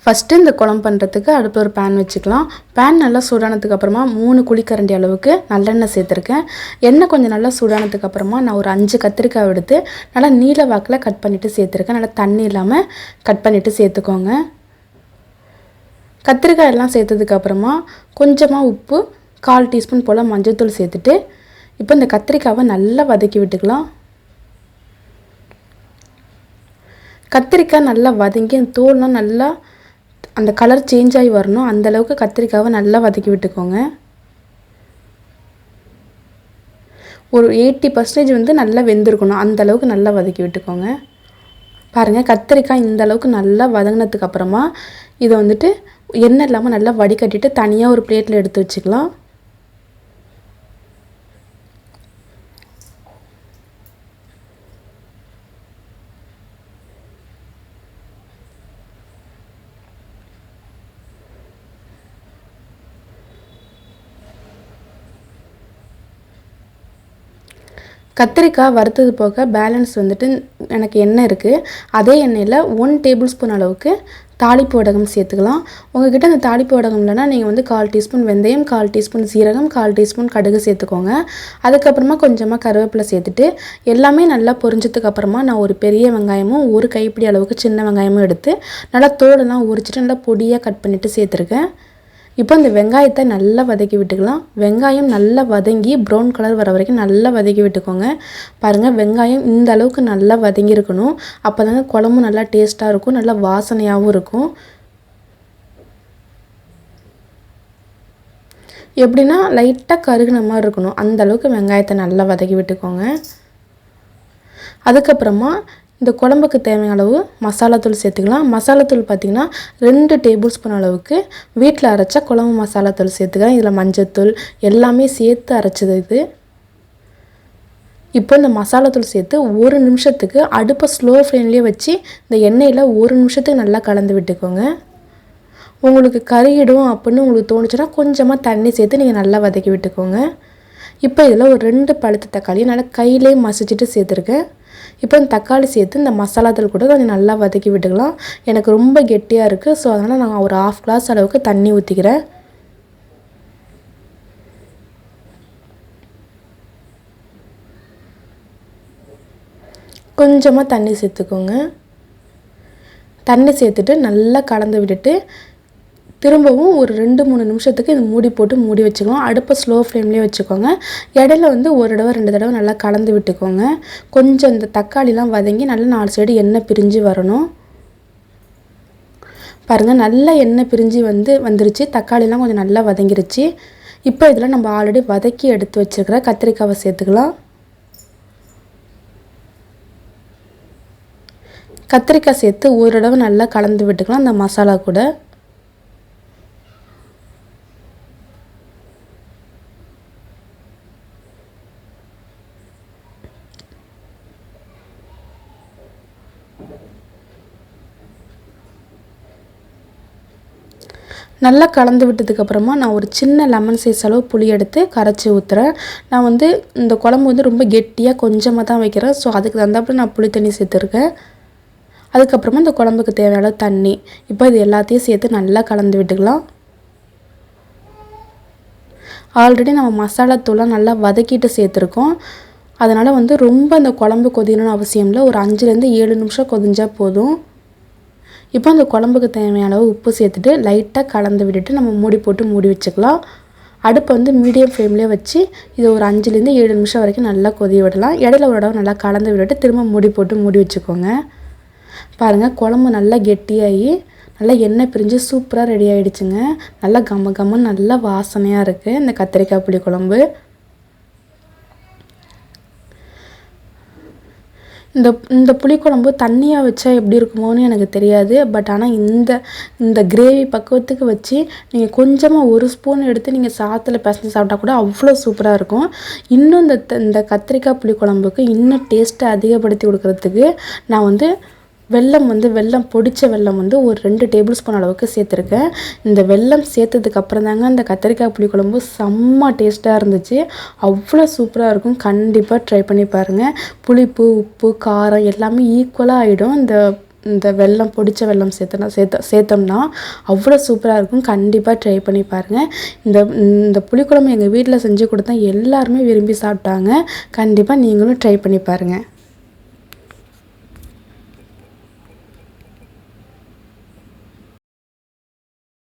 First இந்த குழம்பு பண்ணுறதுக்கு அடுப்பில் ஒரு பேன் வச்சுக்கலாம். பேன் நல்லா சூடானதுக்கு அப்புறமா 3 குழிக்கரண்டி அளவுக்கு நல்லெண்ணெய் சேர்த்துருக்கேன். எண்ணெய் கொஞ்சம் நல்லா சூடானதுக்கு அப்புறமா நான் ஒரு 5 கத்திரிக்காய் எடுத்து நல்லா நீல வாக்கில் கட் பண்ணிவிட்டு சேர்த்துருக்கேன். நல்லா தண்ணி இல்லாமல் கட் பண்ணிவிட்டு சேர்த்துக்கோங்க. கத்திரிக்காய் எல்லாம் சேர்த்ததுக்கப்புறமா கொஞ்சமாக உப்பு, 1/4 டீஸ்பூன் போல் மஞ்சள்தூள் சேர்த்துட்டு இப்போ இந்த கத்திரிக்காவை நல்லா வதக்கி விட்டுக்கலாம். கத்திரிக்காய் நல்லா வதங்கி அந்த தோல்லாம் நல்லா அந்த கலர் சேஞ்ச் ஆகி வரணும். அந்தளவுக்கு கத்திரிக்காவை நல்லா வதக்கி விட்டுக்கோங்க. ஒரு 80% வந்து நல்லா வெந்திருக்கணும். அந்தளவுக்கு நல்லா வதக்கி விட்டுக்கோங்க. பாருங்கள், கத்திரிக்காய் இந்த அளவுக்கு நல்லா வதங்கினதுக்கு அப்புறமா இதை வந்துட்டு எண்ணெய் இல்லாமல் நல்லா வடிகட்டிட்டு தனியாக ஒரு பிளேட்டில் எடுத்து வச்சுக்கலாம். கத்திரிக்காய் வறுத்தது போக பேலன்ஸ் வந்துட்டு எனக்கு எண்ணெய் இருக்குது. அதே எண்ணெயில் 1 டேபிள் ஸ்பூன் அளவுக்கு தாளிப்பு வடகம் சேர்த்துக்கலாம். உங்கள்கிட்ட அந்த தாளிப்பு வடகம் இல்லைனா நீங்கள் வந்து 1/4 டீஸ்பூன் வெந்தயம், 1/4 டீஸ்பூன் சீரகம், 1/4 டீஸ்பூன் கடுகு சேர்த்துக்கோங்க. அதுக்கப்புறமா கொஞ்சமாக கருவேப்பிலை சேர்த்துட்டு எல்லாமே நல்லா பொரிஞ்சதுக்கு அப்புறமா நான் ஒரு பெரிய வெங்காயமும் 1 கைப்பிடி அளவுக்கு சின்ன வெங்காயமும் எடுத்து நல்லா தோலெல்லாம் உரிச்சிட்டு நல்லா பொடியாக கட் பண்ணிவிட்டு சேர்த்துருக்கேன். இப்போ இந்த வெங்காயத்தை நல்லா வதக்கி விட்டுக்கலாம். வெங்காயம் நல்லா வதங்கி ப்ரௌன் கலர் வர வரைக்கும் நல்லா வதக்கி விட்டுக்கோங்க. பாருங்கள், வெங்காயம் இந்த அளவுக்கு நல்லா வதங்கி இருக்கணும். அப்போ தாங்க குழம்பு நல்லா டேஸ்ட்டாக இருக்கும், நல்லா வாசனையாகவும் இருக்கும். எப்படின்னா லைட்டாக கருகுன மாதிரி இருக்கணும். அந்த அளவுக்கு வெங்காயத்தை நல்லா வதக்கி விட்டுக்கோங்க. அதுக்கப்புறமா இந்த குழம்புக்கு தேவையான அளவு மசாலாத்தூள் சேர்த்துக்கலாம். மசாலாத்தூள் பார்த்திங்கன்னா 2 டேபிள் ஸ்பூன் அளவுக்கு வீட்டில் அரைச்ச குழம்பு மசாலாத்தூள் சேர்த்துக்கிறேன். இதில் மஞ்சத்தூள் எல்லாமே சேர்த்து அரைச்சது இது. இப்போ இந்த மசாலாத்தூள் சேர்த்து 1 நிமிஷத்துக்கு அடுப்பை ஸ்லோ ஃப்ளேம்லேயே வச்சு இந்த எண்ணெயில் 1 நிமிஷத்துக்கு நல்லா கலந்து விட்டுக்கோங்க. உங்களுக்கு கறியிடும் அப்படின்னு உங்களுக்கு தோணுச்சுன்னா கொஞ்சமாக தண்ணி சேர்த்து நீங்கள் நல்லா வதக்கி விட்டுக்கோங்க. இப்போ இதில் ஒரு 2 பழுத்த தக்காளி நல்லா கையிலே மசிச்சுட்டு சேர்த்துருக்கேன். இப்போ இந்த தக்காளி சேர்த்து இந்த மசாலாத்தூள் கூட கொஞ்சம் நல்லா வதக்கி விட்டுக்கலாம். எனக்கு ரொம்ப கெட்டியாக இருக்குது, ஸோ அதனால் நான் ஒரு 1/2 கிளாஸ் அளவுக்கு தண்ணி ஊற்றிக்கிறேன். கொஞ்சமாக தண்ணி சேர்த்துக்கோங்க. தண்ணி சேர்த்துட்டு நல்லா கலந்து விட்டுட்டு திரும்பவும் ஒரு 2-3 நிமிஷத்துக்கு இது மூடி போட்டு மூடி வச்சுக்கோங்க. அடுப்பை ஸ்லோ ஃப்ளேம்லேயே வச்சுக்கோங்க. இடையில வந்து 1 தடவை 2 தடவை நல்லா கலந்து விட்டுக்கோங்க. கொஞ்சம் இந்த தக்காளிலாம் வதங்கி நல்லா 4 சைடு எண்ணெய் பிரிஞ்சு வரணும். பாருங்கள், நல்லா எண்ணெய் பிரிஞ்சு வந்துருச்சு. தக்காளிலாம் கொஞ்சம் நல்லா வதங்கிருச்சு. இப்போ இதில் நம்ம ஆல்ரெடி வதக்கி எடுத்து வச்சுருக்கிற கத்திரிக்காவை சேர்த்துக்கலாம். கத்திரிக்காய் சேர்த்து 1 தடவை நல்லா கலந்து விட்டுக்கலாம் அந்த மசாலா கூட. நல்லா கலந்து விட்டதுக்கப்புறமா நான் ஒரு சின்ன லெமன் சைஸ் அளவு புளி எடுத்து கரைச்சி ஊற்றுறேன். நான் வந்து இந்த குழம்பு வந்து ரொம்ப கெட்டியாக கொஞ்சமாக தான் வைக்கிறேன், ஸோ அதுக்கு தகுந்தாப்புல நான் புளி தண்ணி சேர்த்துருக்கேன். அதுக்கப்புறமா இந்த குழம்புக்கு தேவையான அளவு தண்ணி. இப்போ இது எல்லாத்தையும் சேர்த்து நல்லா கலந்து விட்டுக்கலாம். ஆல்ரெடி நம்ம மசாலாத்தூள்லாம் நல்லா வதக்கிட்டு சேர்த்துருக்கோம். அதனால் வந்து ரொம்ப இந்த குழம்பு கொதிக்கணும்னு அவசியம் இல்லை. ஒரு 5-7 நிமிஷம் கொதிஞ்சால் போதும். இப்போ அந்த குழம்புக்கு தேவையான அளவு உப்பு சேர்த்துட்டு லைட்டாக கலந்து விட்டுட்டு நம்ம மூடி போட்டு மூடி வச்சுக்கலாம். அடுப்பை வந்து மீடியம் ஃப்ளேம்லேயே வச்சு இது ஒரு 5-7 நிமிஷம் வரைக்கும் நல்லா கொதி விடலாம். இடையில ஒரு தடவை நல்லா கலந்து விட்டுட்டு திரும்ப மூடி போட்டு மூடி வச்சுக்கோங்க. பாருங்கள், குழம்பு நல்லா கெட்டியாகி நல்லா எண்ணெய் பிரிஞ்சு சூப்பராக ரெடி ஆகிடுச்சுங்க. நல்லா கம்ம கம்மன்னு நல்லா வாசனையாக இருக்குது இந்த கத்திரிக்காய் புளி குழம்பு. இந்த புளிக்குழம்பு தண்ணியாக வச்சா எப்படி இருக்குமோன்னு எனக்கு தெரியாது. பட் ஆனால் இந்த கிரேவி பக்குவத்துக்கு வச்சு நீங்கள் கொஞ்சமாக 1 ஸ்பூன் எடுத்து நீங்கள் சாதத்தில் பிசைஞ்சு சாப்பிட்டா கூட அவ்வளோ சூப்பராக இருக்கும். இன்னும் இந்த கத்திரிக்காய் புளிக்குழம்புக்கு இன்னும் டேஸ்ட்டை அதிகப்படுத்தி கொடுக்குறதுக்கு நான் வந்து வெல்லம் பொடிச்ச வெல்லம் வந்து ஒரு 2 டேபிள் ஸ்பூன் அளவுக்கு சேர்த்துருக்கேன். இந்த வெல்லம் சேர்த்ததுக்கு அப்புறம் தாங்க இந்த கத்திரிக்காய் புளிக்குழம்பு செம்ம டேஸ்ட்டாக இருந்துச்சு. அவ்வளோ சூப்பராக இருக்கும். கண்டிப்பாக ட்ரை பண்ணி பாருங்கள். புளிப்பு, உப்பு, காரம் எல்லாமே ஈக்குவலாக ஆகிடும் இந்த இந்த வெல்லம் பொடிச்ச வெல்லம் சேர்த்தோம்னா அவ்வளோ சூப்பராக இருக்கும். கண்டிப்பாக ட்ரை பண்ணி பாருங்கள். இந்த புளிக்குழம்பு எங்கள் வீட்டில் செஞ்சு கொடுத்தா எல்லாருமே விரும்பி சாப்பிட்டாங்க. கண்டிப்பாக நீங்களும் ட்ரை பண்ணி பாருங்கள்.